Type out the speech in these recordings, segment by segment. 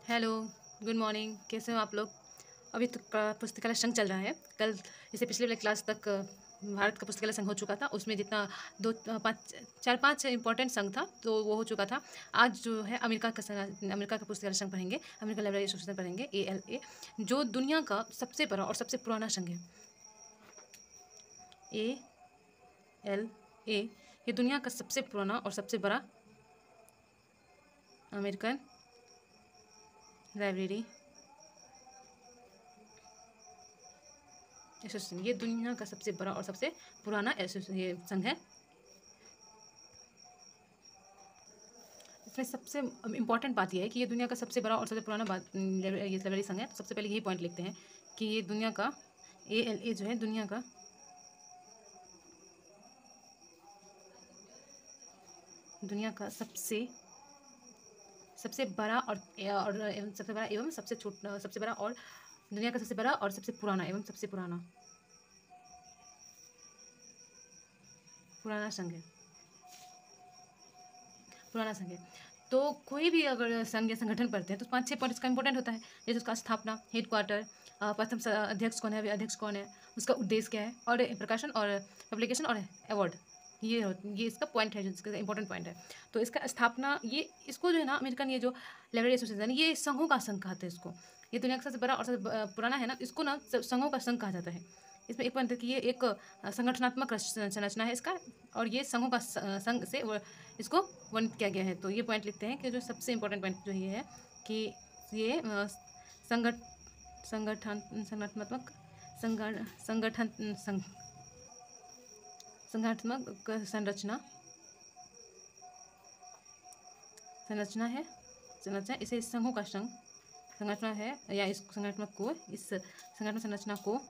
Hello, good morning. कैसे हो आप लोग? अभी तो पुस्तकालय संघ चल रहा है। कल जैसे पिछले वाले क्लास तक भारत का पुस्तकालय संघ हो चुका था। उसमें जितना दो पाँच चार पांच इंपॉर्टेंट संघ था तो वो हो चुका था। आज जो है अमेरिका का पुस्तकालय संघ पढ़ेंगे, अमेरिकन लाइब्रेरी एसोसिएशन पढ़ेंगे, ALA, जो दुनिया का सबसे बड़ा और सबसे पुराना संघ है। ALA ये दुनिया का सबसे पुराना और सबसे बड़ा अमेरिकन लाइब्रेरी एसोसिएशन, ये दुनिया का सबसे बड़ा और सबसे पुराना ये संघ है। इसमें सबसे इम्पॉर्टेंट बात यह है कि ये दुनिया का सबसे बड़ा और सबसे पुराना ये लाइब्रेरी संघ है। तो सबसे पहले यही पॉइंट लिखते हैं कि ये दुनिया का ALA जो है दुनिया का सबसे सबसे बड़ा और सबसे बड़ा एवं सबसे छोटा सबसे बड़ा और दुनिया का सबसे बड़ा और सबसे पुराना एवं सबसे पुराना संघ है। पुराना संघ है। तो कोई भी अगर संघ या संगठन पढ़ते हैं तो 5-6 पॉइंट इसका इंपॉर्टेंट होता है। जैसे उसका स्थापना, हेडक्वार्टर, प्रथम अध्यक्ष कौन है, अध्यक्ष कौन है, उसका उद्देश्य क्या है, और प्रकाशन और पब्लिकेशन और अवार्ड, ये इसका पॉइंट है, जो इसका इंपॉर्टेंट पॉइंट है। तो इसका स्थापना, ये इसको जो है ना, अमेरिकन ये जो लाइब्रेरी एसोसिएशन, ये संघों का संघ कहते हैं इसको। ये दुनिया का सबसे बड़ा और सबसे पुराना है ना, इसको ना संघों का संघ कहा जाता है। इसमें एक पॉइंट है कि ये एक संगठनात्मक संरचना है इसका, और ये संघों का संघ से इसको वर्णित किया गया है। तो ये पॉइंट लिखते हैं कि जो सबसे इम्पोर्टेंट पॉइंट जो ये है कि ये संगठ संगठन संगठनात्मक संगठन संगठनात्मक संरचना इसे इस संघों का संगठन है, या इस संगठन संरचना को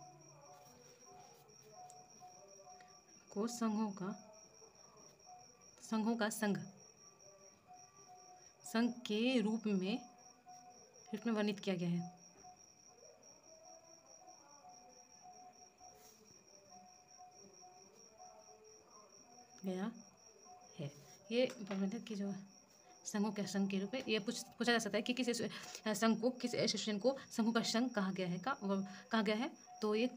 संघों का संघ के रूप में वर्णित किया गया है। ये इम्पोर्टेंट है कि जो संघों के संघ के रूप में ये पूछा जा सकता है कि किस संघ को, किस एसोसिएशन को संघों का संघ कहा गया है। तो ये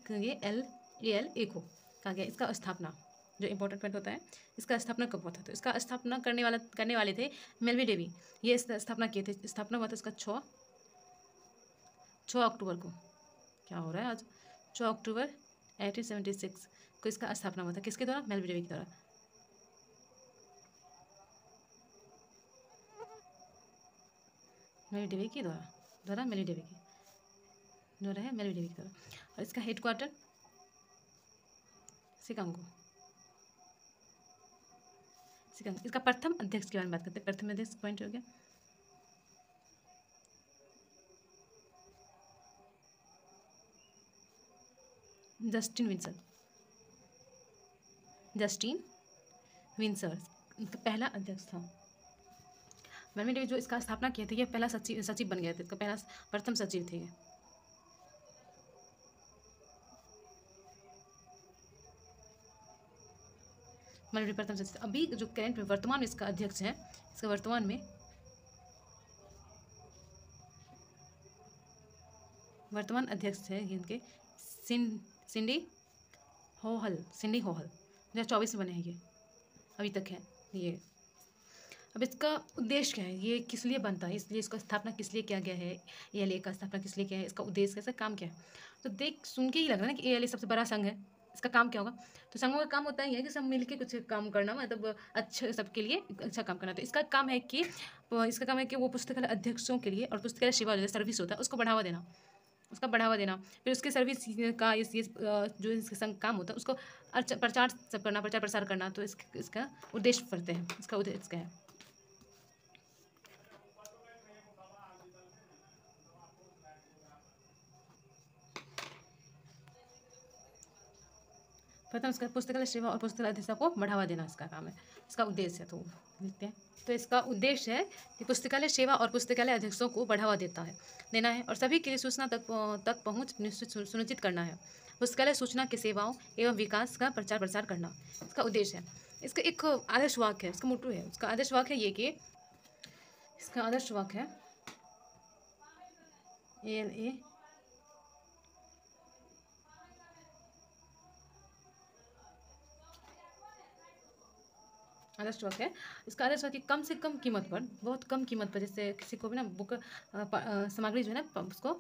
ALA को कहा गया। इसका स्थापना, जो इम्पोर्टेंट पॉइंट होता है, इसका स्थापना कब हुआ था? तो इसका स्थापना करने वाले थे मेलवी डेवी। ये इसका स्थापना किए थे। स्थापना हुआ था इसका 6 अक्टूबर को। क्या हो रहा है आज? 6 अक्टूबर 1876 को इसका स्थापना हुआ था। किसके द्वारा? मेलवी डेवी के द्वारा। मेलवी डेवी के द्वारा मेलवी डेवी के द्वारा है, मेलवी डेवी के द्वारा। और इसका हेडक्वार्टर शिकागो। इसका प्रथम अध्यक्ष के बारे में बात करते हैं। प्रथम अध्यक्ष पॉइंट हो गया जस्टिन विंसर इनका पहला अध्यक्ष था। मेलवी डेवी जो इसका स्थापना किए थे, ये पहला सचिव बन गए थे। इसका पहला प्रथम सचिव थे ये। मेलवी प्रथम सचिव। अभी जो करंट में वर्तमान इसका अध्यक्ष है, इसका वर्तमान अध्यक्ष है इनके सिंडी होहल 2024 में बने हैं ये, अभी तक है ये। अब इसका उद्देश्य क्या है, ये किस लिए बनता है, इसलिए इसका स्थापना किस लिए किया गया है, ALA का स्थापना किस लिए किया है, इसका उद्देश्य कैसा, काम क्या है? तो देख सुन के ही लग रहा है ना कि ALA सबसे बड़ा संघ है। इसका काम क्या होगा? तो संघों का काम होता ही है कि सब मिलके कुछ काम करना, मतलब अच्छा, सबके लिए अच्छा काम करना। तो इसका काम है कि वो पुस्तकालय अध्यक्षों के लिए और पुस्तकालय सेवा जो सर्विस होता है उसको बढ़ावा देना, फिर उसके सर्विस का ये जो इसका संघ काम होता है उसको प्रचार प्रसार करना। तो इसका उद्देश्य पढ़ते हैं, इसका उद्देश्य क्या है। प्रथम इसका पुस्तकालय सेवा और पुस्तकालय अध्यक्षता को बढ़ावा देना इसका काम है, इसका उद्देश्य है। तो लिखते हैं। तो इसका उद्देश्य है कि पुस्तकालय सेवा और पुस्तकालय अध्यक्षों को बढ़ावा देना है और सभी के लिए सूचना तक पहुँच सुनिश्चित करना है। पुस्तकालय सूचना की सेवाओं एवं विकास का प्रचार प्रसार करना इसका उद्देश्य है। इसका एक आदर्श वाक्य है, इसका मोटो है। इसका आदर्श वाक्य है ये कि इसका आदर्श वाक्य है ALA आदर्श स्टॉक है। इसका आदर्श स्टॉक की कम से कम कीमत पर, बहुत कम कीमत पर, जैसे किसी को भी ना बुक सामग्री जो है ना उसको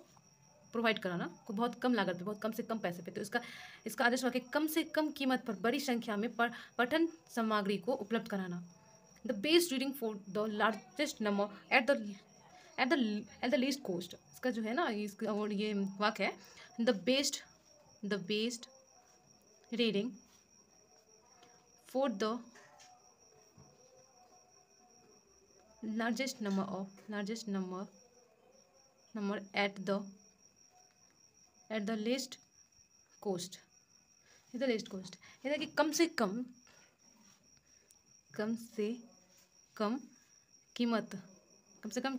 प्रोवाइड कराना को बहुत कम लागत पे, बहुत कम से कम पैसे पे, तो इसका इसका आदर्श वाक्य कम से कम कीमत पर बड़ी संख्या में पठन सामग्री को उपलब्ध कराना। The best reading for the largest number at the least cost. इसका जो है ना इसका और ये वाक्य है, the best reading for the largest number at the least cost, यानी कि कम से कम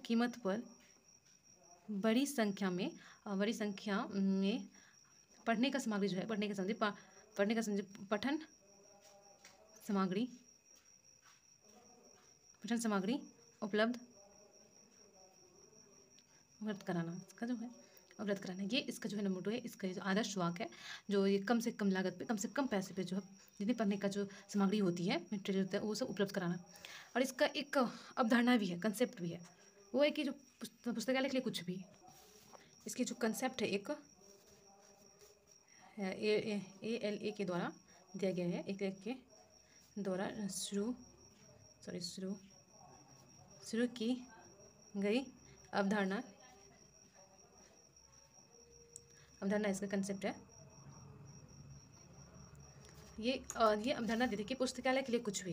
कीमत पर बड़ी संख्या में पढ़ने का सामग्री जो है, पठन सामग्री उपलब्ध कराना। इसका जो है उपलब्ध कराना, ये इसका जो है नंबर 2 है। इसका जो आदर्श वाक्य है, जो ये कम से कम लागत पे, कम से कम पैसे पे जो है जितनी पढ़ने का जो सामग्री होती है, मटेरियल होता है, वो सब उपलब्ध कराना। और इसका एक अवधारणा भी है, कंसेप्ट भी है, वो है कि जो पुस्तकालय के लिए कुछ भी, इसकी जो कंसेप्ट है एक ALA के द्वारा दिया गया है, एक के द्वारा शुरू की गई अवधारणा इसका कंसेप्ट है। ये अवधारणा देते कि पुस्तकालय के लिए कुछ भी,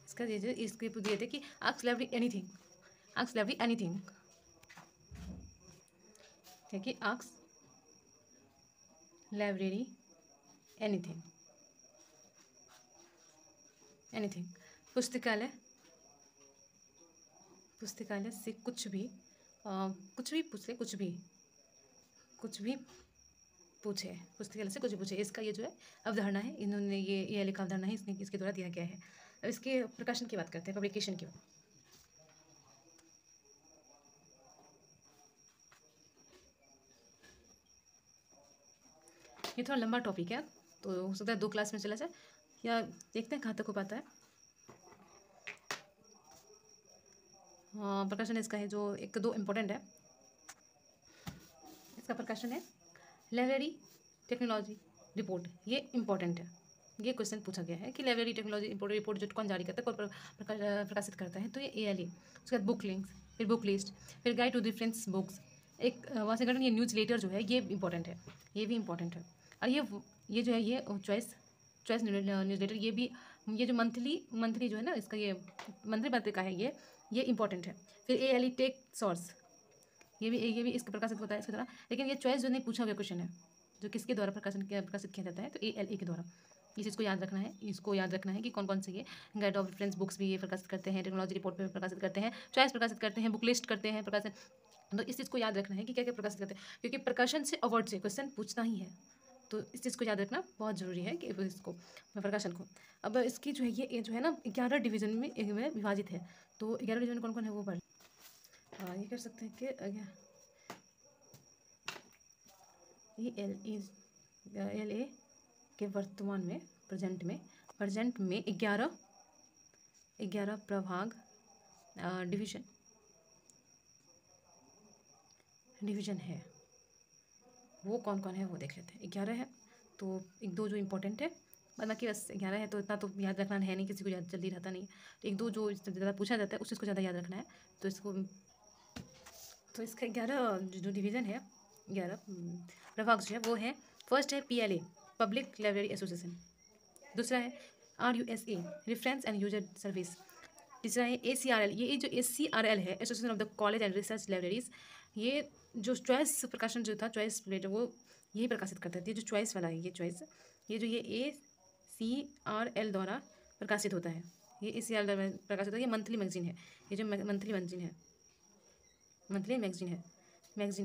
इसका इसके दिए थे कि आस्क लाइब्रेरी एनीथिंग, है कि आस्क लाइब्रेरी एनीथिंग, पुस्तकालय से कुछ भी पूछ ले, कुछ भी पूछे, पुस्तकालय से कुछ भी पूछे। इसका ये जो है अवधारणा है, इन्होंने ये लिखा अवधारणा है, इसके द्वारा दिया गया है। अब इसके प्रकाशन की बात करते हैं, पब्लिकेशन की। ये थोड़ा लंबा टॉपिक है, तो हो सकता है 2 क्लास में चला जाए, या देखते हैं कहाँ तक हो पाता है। प्रकाशन इसका है जो 1-2 इम्पोर्टेंट है। इसका प्रकाशन है लाइब्रेरी टेक्नोलॉजी रिपोर्ट, ये इम्पोर्टेंट है। ये क्वेश्चन पूछा गया है कि लाइब्रेरी टेक्नोलॉजी रिपोर्ट जो कौन जारी करता है, कौन प्रकाशित करता है, तो ये ALA। उसके बाद बुक लिंक्स, फिर बुक लिस्ट, फिर गाइड टू डिफरेंस बुक्स, एक वाशिंगटन ये न्यूज़ लेटर जो है, ये इंपॉर्टेंट है, ये भी इंपॉर्टेंट है। और ये जो है ये चॉइस न्यूज़ लेटर, ये जो मंथली जो है ना, इसका ये मंथली पत्रिका है, ये इंपॉर्टेंट है। फिर ALE टेक सोर्स, ये भी इसका प्रकाशित होता है इसके द्वारा, लेकिन ये चॉइस जो नहीं पूछा गया क्वेश्चन है, जो किसके द्वारा प्रकाशित किया जाता है, तो ALA के द्वारा। इस चीज़ को याद रखना है कि कौन कौन से ये गाइड ऑफ रेफरेंस बुक्स भी ये प्रकाशित करते हैं, टेक्नोलॉजी रिपोर्ट पे प्रकाशित करते हैं, चॉइस प्रकाशित करते हैं, बुक लिस्ट करते हैं प्रकाशित। तो इस चीज़ को याद रखना है कि क्या क्या प्रकाशित करते हैं, क्योंकि प्रकाशन से अवार्ड से क्वेश्चन पूछना ही है, तो इस चीज़ को याद रखना बहुत ज़रूरी है कि इसको प्रकाशन को। अब इसकी जो है ये जो है ना 11 डिवीज़न में विभाजित है, तो 11 डिवीज़न कौन कौन है वो पढ़ ये कर सकते हैं कि ALA के वर्तमान में प्रेजेंट में 11 प्रभाग डिवीज़न है। वो कौन कौन है वो देख लेते हैं। 11 है, तो 1-2 जो इम्पोर्टेंट है, बाकी बस 11 है, तो इतना तो याद रखना है नहीं, किसी को याद जल्दी रहता नहीं, तो 1-2 जो ज़्यादा पूछा जाता है उस चीज़ को ज़्यादा याद रखना है। तो इसका 11 जो डिवीज़न है, 11 प्रभाग जो है वो है, फर्स्ट है PLA पब्लिक लाइब्रेरी एसोसिएशन, दूसरा है RUSA reference and user service, तीसरा है ACRL, ये जो ACRL है association of the college and research libraries, ये जो चॉइस प्रकाशन जो था, चॉइस रिलेटेड, वो यही प्रकाशित करता है। ये जो चॉइस वाला है, ये जो ACRL द्वारा प्रकाशित होता है, ये ACRL द्वारा प्रकाशित होता है। ये मंथली मैगजीन है, ये जो मंथली मैगजीन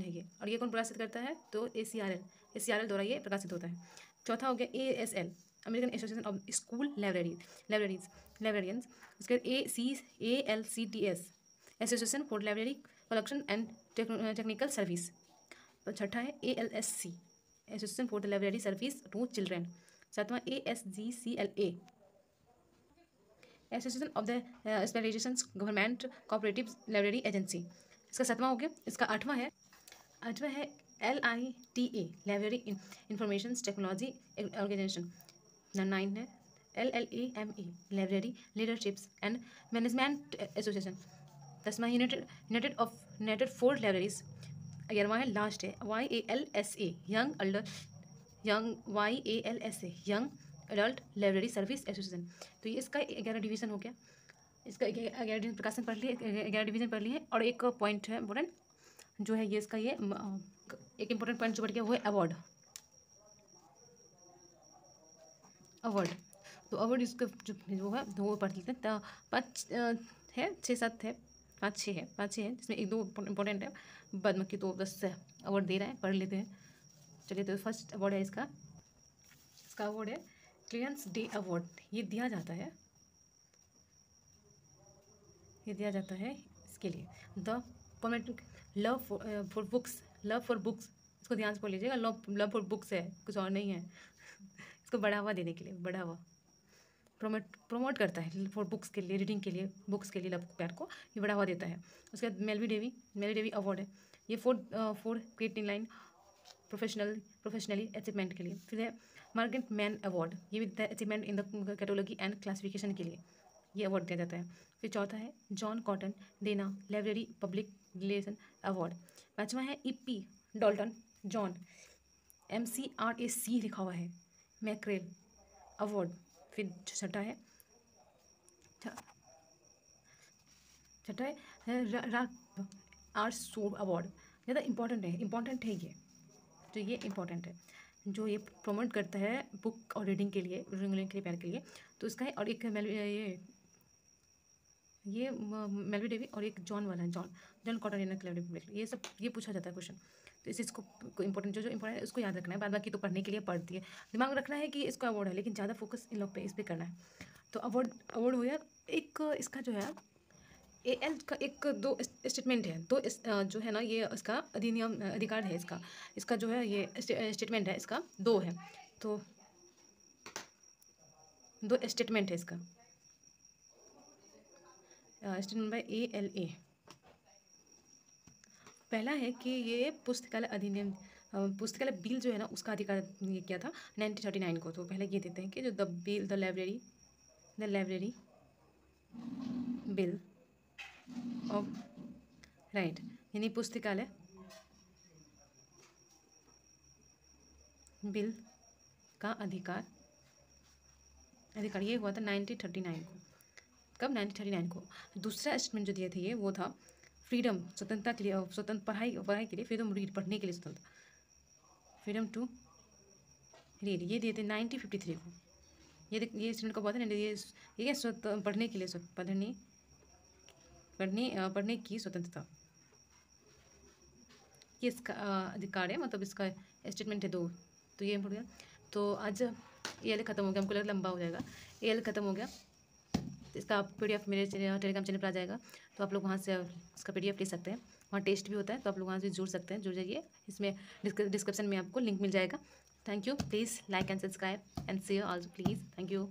है ये, और ये कौन प्रकाशित करता है, तो ACRL द्वारा ये प्रकाशित होता है। चौथा हो गया ASL American association of school librarians, उसके बाद ALCTS association for library collection and technical service. तो छठा है ALSC, association for the library service to children. सातवां ASGCLA, association of the specialisation government cooperative library agency. इसका सातवां हो गया। इसका आठवां है LITA, library information technology organisation. Nine है LLAMA, library leaderships and management association. 10वां यूनाइटेड फॉर लाइब्रेरीज। 11वां है लास्ट है YALSA, young adult library service association. तो ये इसका 11 डिवीज़न हो गया। इसका 11 डिवीजन प्रकाशन पढ़ लिए, 11 डिवीज़न पढ़ लिए। और एक पॉइंट है इम्पोर्टेंट जो है ये इसका ये एक इम्पोर्टेंट पॉइंट जो बढ़ गया वो है अवार्ड। तो अवार्ड इसका जो है वो पढ़ लेते हैं। 5 है, 6-7 है, 5-6 है जिसमें 1-2 इम्पोर्टेंट है, बाद में की तो 10 अवार्ड दे रहे हैं, पढ़ लेते हैं। चलिए, तो फर्स्ट अवार्ड है इसका अवार्ड है क्लियरेंस डे अवार्ड। ये दिया जाता है इसके लिए the permanent love for books. इसको ध्यान से पढ़ लीजिएगा, लव फॉर बुक्स है, कुछ और नहीं है। इसको बढ़ावा देने के लिए, प्रमोट करता है फॉर बुक्स के लिए, रीडिंग के लिए, बुक्स के लिए लव प्यार को ये बढ़ावा देता है। उसके बाद मेलवी डेवी अवार्ड है, ये for creative line professionally achievement के लिए। फिर है मार्गरेट मैन अवार्ड, ये भी the achievement in the catalogy and classification के लिए ये अवार्ड दिया जाता है। फिर चौथा है John cotton Dana library public relation award. पाँचवा है EP डॉल्टन जॉन MCRAC लिखा हुआ है मैक्रेल अवार्ड। फिर छठा है आर्ट्स अवार्ड। ज़्यादा इम्पोर्टेंट है ये, तो ये इम्पोर्टेंट है जो ये प्रमोट करता है बुक और रीडिंग के लिए प्यार के लिए। तो इसका है। और एक ये मेलवी डेवी और एक जॉन वाला है, जॉन कॉटन इन पब्लिक। ये सब ये पूछा जाता है क्वेश्चन, तो इस चीज़ को इंपॉर्टेंट जो इंपॉर्टेंट है उसको याद रखना है। बाद बाकी तो पढ़ने के लिए पढ़ती है, दिमाग रखना है कि इसका अवार्ड है, लेकिन ज़्यादा फोकस इन लोग पे इस पर करना है। तो अवार्ड हो गया। एक इसका जो है AL का 1-2 स्टेटमेंट है, जो है ना ये इसका अधिकार है, इसका जो है ये स्टेटमेंट है, इसका 2 है। तो 2 स्टेटमेंट है इसका। Statement by ALA। पहला है कि ये पुस्तकालय अधिनियम पुस्तकालय बिल जो है ना उसका अधिकार ये किया था 1939 को। तो पहले ये देते हैं कि जो the library bill of right, यानी पुस्तकालय बिल का अधिकार ये हुआ था 1939 को। कब? 1939 को। दूसरा स्टेटमेंट जो दिए थे ये वो था फ्रीडम, स्वतंत्रता के लिए, स्वतंत्र पढ़ाई के लिए, फ्रीडम रीड, पढ़ने के लिए स्वतंत्र, फ्रीडम टू रीड, ये दिए थे 1953 को। ये स्टूडेंट को बहुत है ये पढ़ने के लिए पढ़ने की स्वतंत्रता, ये इसका अधिकार है, मतलब इसका स्टेटमेंट है 2। तो ये हो गया। तो आज AL खत्म हो गया, हमको लगा लंबा हो जाएगा। AL खत्म हो गया। इसका PDF मेरे टेलीग्राम चैनल पर आ जाएगा, तो आप लोग वहाँ से इसका PDF ले सकते हैं। वहाँ टेस्ट भी होता है, तो आप लोग वहाँ से जुड़ सकते हैं, जुड़ जाइए। इसमें डिस्क्रिप्शन में आपको लिंक मिल जाएगा। Thank you, please like and subscribe and share also please. Thank you.